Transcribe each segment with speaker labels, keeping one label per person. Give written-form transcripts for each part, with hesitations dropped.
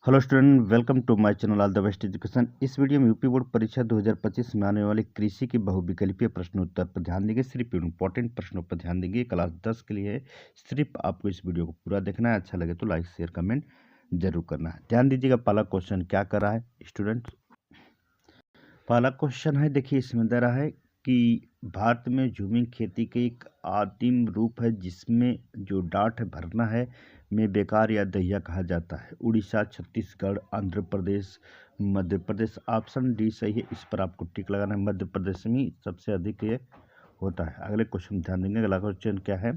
Speaker 1: Hello student, welcome to my channel all the best education. इस video में UP board परीक्षा 2025 में आने वाले कृषि की बहुविकल्पीय प्रश्न उत्तर पर ध्यान देंगे। सिर्फ इंपॉर्टेंट प्रश्नों पर ध्यान देंगे। क्लास 10 के लिए है। सिर्फ आपको इस वीडियो को पूरा देखना है। अच्छा लगे तो लाइक शेयर कमेंट जरूर करना है। ध्यान दीजिएगा, पहला क्वेश्चन क्या कर रहा है स्टूडेंट। पहला क्वेश्चन है, देखिए इसमें दे रहा है कि भारत में झूमिंग खेती के एक आदिम रूप है जिसमें जो डांठ भरना है में बेकार या दहिया कहा जाता है। उड़ीसा, छत्तीसगढ़, आंध्र प्रदेश, मध्य प्रदेश। ऑप्शन डी सही है। इस पर आपको टिक लगाना है। मध्य प्रदेश में सबसे अधिक ये होता है। अगले क्वेश्चन ध्यान देंगे। अगला क्वेश्चन क्या है।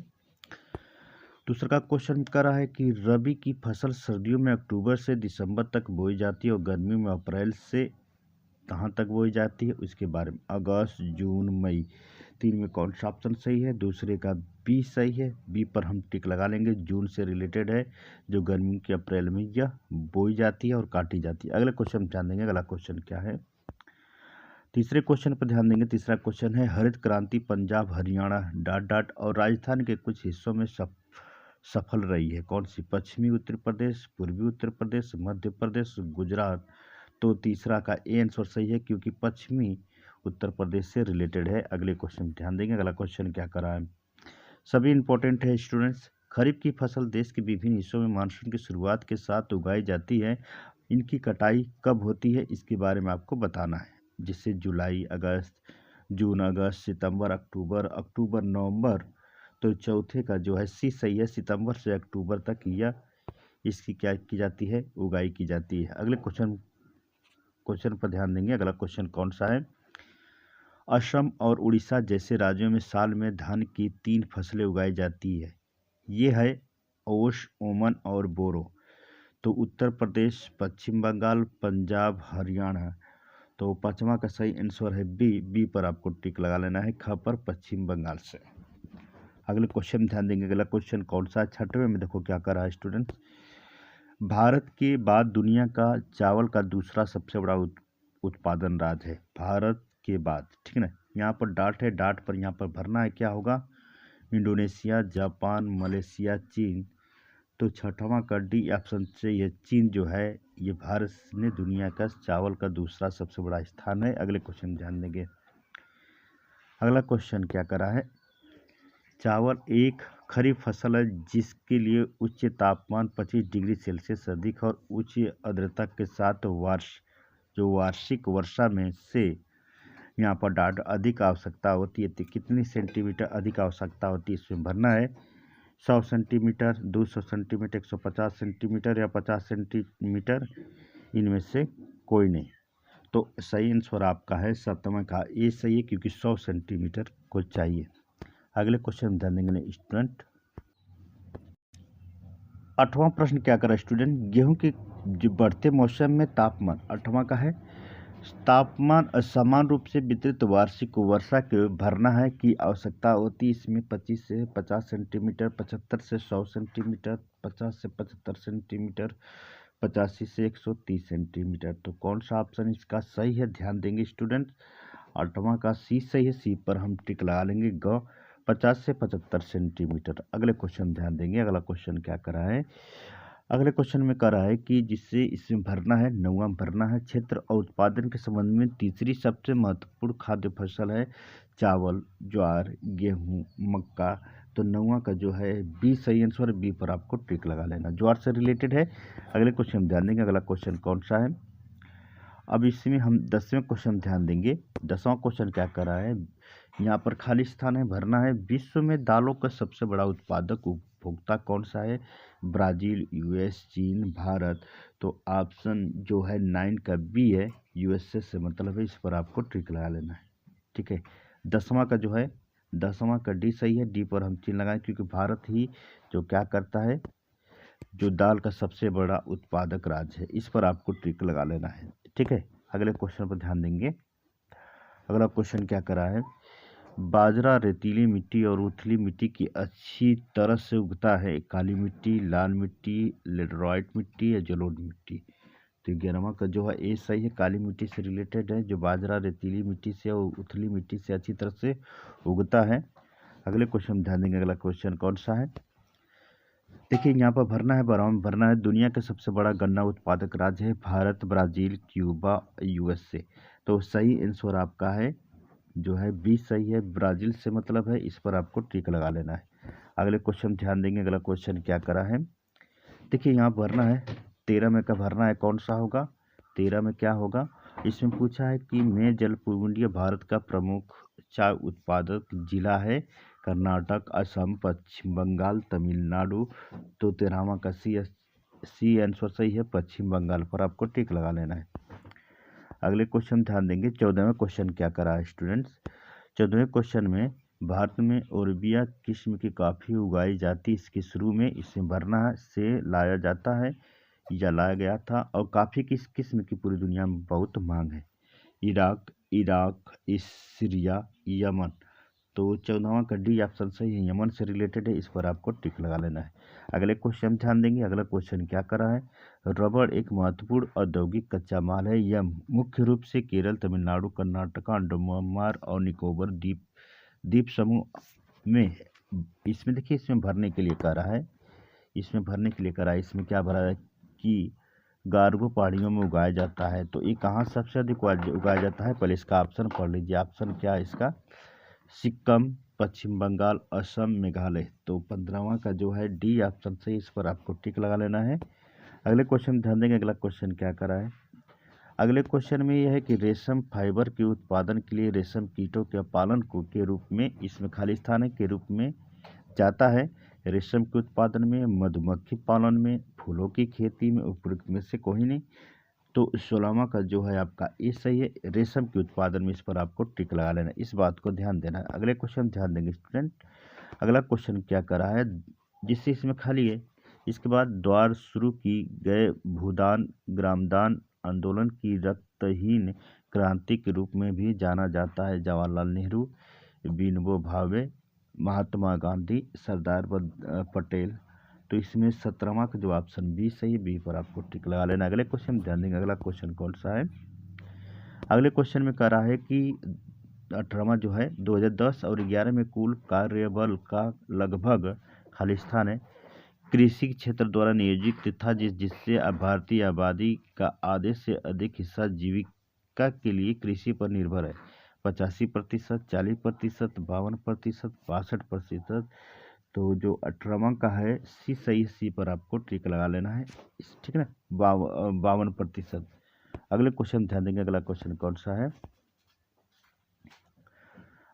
Speaker 1: दूसरा का क्वेश्चन कर रहा है कि रबी की फसल सर्दियों में अक्टूबर से दिसंबर तक बोई जाती है और गर्मियों में अप्रैल से कहाँ तक बोई जाती है, उसके बारे में। अगस्त, जून, मई। तीन में कौन सा ऑप्शन सही है। दूसरे का बी सही है। बी पर हम टिक लगा लेंगे। जून से रिलेटेड है, जो गर्मी के अप्रैल में यह बोई जाती है और काटी जाती है। अगले क्वेश्चन ध्यान देंगे। अगला क्वेश्चन क्या है। तीसरे क्वेश्चन पर ध्यान देंगे। तीसरा क्वेश्चन है, हरित क्रांति पंजाब, हरियाणा डॉट डॉट और राजस्थान के कुछ हिस्सों में सफल रही है। कौन सी। पश्चिमी उत्तर प्रदेश, पूर्वी उत्तर प्रदेश, मध्य प्रदेश, गुजरात। तो तीसरा का ए आंसर सही है, क्योंकि पश्चिमी उत्तर प्रदेश से रिलेटेड है। अगले क्वेश्चन ध्यान देंगे। अगला क्वेश्चन क्या कर रहा है, सभी इंपॉर्टेंट है स्टूडेंट्स। खरीफ की फसल देश के विभिन्न हिस्सों में मानसून की शुरुआत के साथ उगाई जाती है। इनकी कटाई कब होती है, इसके बारे में आपको बताना है। जिससे जुलाई, अगस्त, जून, अगस्त, सितंबर, अक्टूबर, अक्टूबर, नवंबर। तो चौथे का जो है सी सही है। सितंबर से अक्टूबर तक यह इसकी क्या की जाती है, उगाई की जाती है। अगले क्वेश्चन पर ध्यान देंगे। अगला क्वेश्चन कौन सा है। असम और उड़ीसा जैसे राज्यों में साल में धान की 3 फसलें उगाई जाती है। ये है ओश, ओमन और बोरो। तो उत्तर प्रदेश, पश्चिम बंगाल, पंजाब, हरियाणा। तो पांचवा का सही आंसर है बी। बी पर आपको टिक लगा लेना है। ख पर पश्चिम बंगाल से। अगले क्वेश्चन ध्यान देंगे। अगला क्वेश्चन कौन सा है। छठवें में देखो क्या कर रहा है स्टूडेंट। भारत के बाद दुनिया का चावल का दूसरा सबसे बड़ा उत्पादन राज्य है। भारत के बाद, ठीक है ना। यहाँ पर डाट है, डाट पर यहाँ पर भरना है, क्या होगा। इंडोनेशिया, जापान, मलेशिया, चीन। तो छठवां का डी ऑप्शन से ये चीन जो है, ये भारत ने दुनिया का चावल का दूसरा सबसे बड़ा स्थान है। अगले क्वेश्चन ध्यान देंगे। अगला क्वेश्चन क्या करा है। चावल एक खरीफ फसल है जिसके लिए उच्च तापमान 25 डिग्री सेल्सियस अधिक और उच्च आर्द्रता के साथ वार्षिक वर्षा में से यहाँ पर डाट अधिक आवश्यकता होती है। तो कितनी सेंटीमीटर अधिक आवश्यकता होती है, इसमें भरना है। 100 सेंटीमीटर, 200 सेंटीमीटर, 150 सेंटीमीटर या 50 सेंटीमीटर। इनमें से कोई नहीं। तो सही आंसर आपका है सातवां का ए सही है, क्योंकि 100 सेंटीमीटर को चाहिए। अगले क्वेश्चन ध्यान देंगे स्टूडेंट। 8वां प्रश्न क्या कर रहा है स्टूडेंट। गेहूं के जो बढ़ते मौसम में तापमान, 8वां का है, तापमान असमान रूप से वितरित वार्षिक वर्षा के भरना है की आवश्यकता होती है। इसमें 25 से 50 सेंटीमीटर, 75 से 100 सेंटीमीटर, 50 से 75 सेंटीमीटर, 85 से 130 सेंटीमीटर। तो कौन सा ऑप्शन इसका सही है, ध्यान देंगे स्टूडेंट। 8वां का सी सही है। सी पर हम टिक लगा लेंगे। 50 से 75 सेंटीमीटर। अगले क्वेश्चन ध्यान देंगे। अगला क्वेश्चन क्या करा है। अगले क्वेश्चन में करा है कि जिससे इसमें भरना है, 9वां भरना है। क्षेत्र और उत्पादन के संबंध में तीसरी सबसे महत्वपूर्ण खाद्य फसल है चावल, ज्वार, गेहूं, मक्का। तो 9वां का जो है बी सही आंसर। बी पर आपको टिक लगा लेना, ज्वार से रिलेटेड है। अगले क्वेश्चन ध्यान देंगे। अगला क्वेश्चन कौन सा है। अब इसमें हम 10वें क्वेश्चन ध्यान देंगे। 10वां क्वेश्चन क्या कर रहा है, यहाँ पर खाली स्थान है, भरना है। विश्व में दालों का सबसे बड़ा उत्पादक उपभोक्ता कौन सा है। ब्राज़ील, यूएस, चीन, भारत। तो ऑप्शन जो है 9 का बी है, यूएसए से मतलब है। इस पर आपको टिक लगा लेना है, ठीक है। 10वां का जो है, 10वां का डी सही है। डी पर हम चिन्ह लगाएं, क्योंकि भारत ही जो क्या करता है, जो दाल का सबसे बड़ा उत्पादक राज्य है। इस पर आपको टिक लगा लेना है, ठीक है। अगले क्वेश्चन पर ध्यान देंगे। अगला क्वेश्चन क्या करा है। बाजरा रेतीली मिट्टी और उथली मिट्टी की अच्छी तरह से उगता है। काली मिट्टी, लाल मिट्टी, लेटराइट मिट्टी या जलोढ़ मिट्टी। तो 11वां का जो है ए सही है। काली मिट्टी से रिलेटेड है, जो बाजरा रेतीली मिट्टी से और उथली मिट्टी से अच्छी तरह से उगता है। अगले क्वेश्चन ध्यान देंगे। अगला क्वेश्चन कौन सा है। देखिए यहाँ पर भरना है दुनिया का सबसे बड़ा गन्ना उत्पादक राज्य है भारत, ब्राज़ील, क्यूबा, यूएसए। तो सही आंसर आपका है जो है बी सही है, ब्राज़ील से मतलब है, इस पर आपको टिक लगा लेना है। अगले क्वेश्चन ध्यान देंगे, अगला क्वेश्चन क्या करा है। देखिए यहाँ भरना है 13 में का भरना है, कौन सा होगा 13 में क्या होगा। इसमें पूछा है कि मैं जलपूंडीय भारत का प्रमुख चाय उत्पादक जिला है कर्नाटक, असम, पश्चिम बंगाल, तमिलनाडु। तो 13वां का सी आंसर सही है, पश्चिम बंगाल पर आपको टिक लगा लेना है। अगले क्वेश्चन ध्यान देंगे, 14वें क्वेश्चन क्या करा है स्टूडेंट्स। 14वें क्वेश्चन में भारत में ओरबिया किस्म की कॉफ़ी उगाई जाती, इसके शुरू में इसमें भरना से लाया जाता है या लाया गया था, और कॉफ़ी किस किस्म की पूरी दुनिया में बहुत मांग है। Iraq, Syria, Yemen. तो 14वां का डी ऑप्शन सही है, यमन से रिलेटेड है, इस पर आपको टिक लगा लेना है। अगले क्वेश्चन ध्यान देंगे, अगला क्वेश्चन क्या करा है। रबड़ एक महत्वपूर्ण औद्योगिक कच्चा माल है, यह मुख्य रूप से केरल, तमिलनाडु, कर्नाटक, अंडमान और निकोबार द्वीप समूह में। इसमें देखिए इसमें भरने के लिए कह रहा है, इसमें क्या भरा है कि गार्गो पहाड़ियों में उगाया जाता है। तो ये कहाँ सबसे अधिक उगाया जाता है, पहले इसका ऑप्शन पढ़ लीजिए। ऑप्शन क्या है इसका, सिक्किम, पश्चिम बंगाल, असम, मेघालय। तो 15वां का जो है डी ऑप्शन से, इस पर आपको टिक लगा लेना है। अगले क्वेश्चन ध्यान देंगे, अगला क्वेश्चन क्या करा है। अगले क्वेश्चन में यह है कि रेशम फाइबर के उत्पादन के लिए रेशम कीटों के पालन को के रूप में, इसमें खाली स्थान है, के रूप में जाता है। रेशम के उत्पादन में, मधुमक्खी पालन में, फूलों की खेती में, उपयुक्त में से कोई नहीं। तो 16वां का जो है आपका ये सही है, रेशम के उत्पादन में, इस पर आपको टिक लगा लेना है, इस बात को ध्यान देना है। अगले क्वेश्चन ध्यान देंगे स्टूडेंट, अगला क्वेश्चन क्या करा है, जिससे इसमें खाली है। इसके बाद द्वार शुरू की गए भूदान ग्रामदान आंदोलन की रक्तहीन क्रांति के रूप में भी जाना जाता है। जवाहरलाल नेहरू, विनोबा भावे, महात्मा गांधी, सरदार पटेल। तो इसमें 17वां का जो ऑप्शन बी सही है, बी पर आपको टिक लगा लेना। अगले क्वेश्चन ध्यान देंगे, अगला क्वेश्चन कौन सा है। अगले क्वेश्चन में कह रहा है कि 18वां जो है 2010 और 11 में कुल कार्यबल का लगभग खाली स्थान है कृषि क्षेत्र द्वारा नियोजित था, जिससे भारतीय आबादी का आधे से अधिक हिस्सा जीविका के लिए कृषि पर निर्भर है। 85%, 40%, 52%, 62%। तो जो 18वां का है सी सही, सी पर आपको टिक लगा लेना है, ठीक है ना, 52%। अगले क्वेश्चन ध्यान देंगे, अगला क्वेश्चन कौन सा है।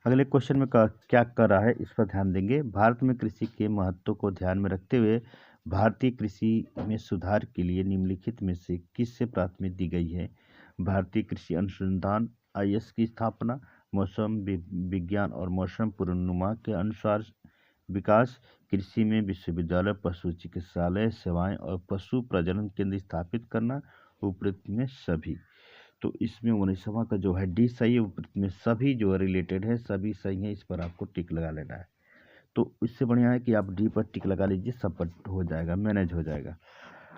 Speaker 1: अगले क्वेश्चन में क्या कर रहा है, इस पर ध्यान देंगे। भारत में कृषि के महत्व को ध्यान में रखते हुए भारतीय कृषि में सुधार के लिए निम्नलिखित में से किससे प्राथमिकता दी गई है। भारतीय कृषि अनुसंधान IS की स्थापना, मौसम विज्ञान और मौसम पूर्वानुमान के अनुसार विकास, कृषि में विश्वविद्यालय, पशु चिकित्सालय सेवाएं और पशु प्रजनन केंद्र स्थापित करना, उपरोक्त में सभी। तो इसमें 19वां का जो है डी सही है, उपरोक्त में सभी जो रिलेटेड है सभी सही है, इस पर आपको टिक लगा लेना है। तो इससे बढ़िया है कि आप डी पर टिक लगा लीजिए, सब पर हो जाएगा, मैनेज हो जाएगा।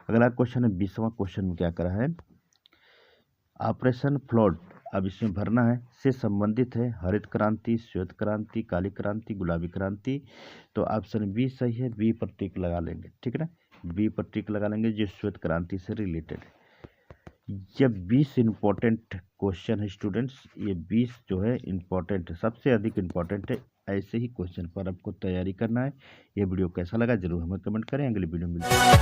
Speaker 1: अगला क्वेश्चन है 20वां क्वेश्चन में क्या करा है, ऑपरेशन फ्लड। अब इसमें भरना है से संबंधित है हरित क्रांति, श्वेत क्रांति, काली क्रांति, गुलाबी क्रांति। तो ऑप्शन बी सही है, बी पर टिक लगा लेंगे, ठीक है ना, बी पर टिक लगा लेंगे जो श्वेत क्रांति से रिलेटेड है। ये 20 इंपॉर्टेंट क्वेश्चन है स्टूडेंट्स, ये 20 जो है इंपॉर्टेंट है, सबसे अधिक इंपॉर्टेंट है। ऐसे ही क्वेश्चन पर आपको तैयारी करना है। ये वीडियो कैसा लगा जरूर हमें कमेंट करें, अगली वीडियो में मिलते हैं।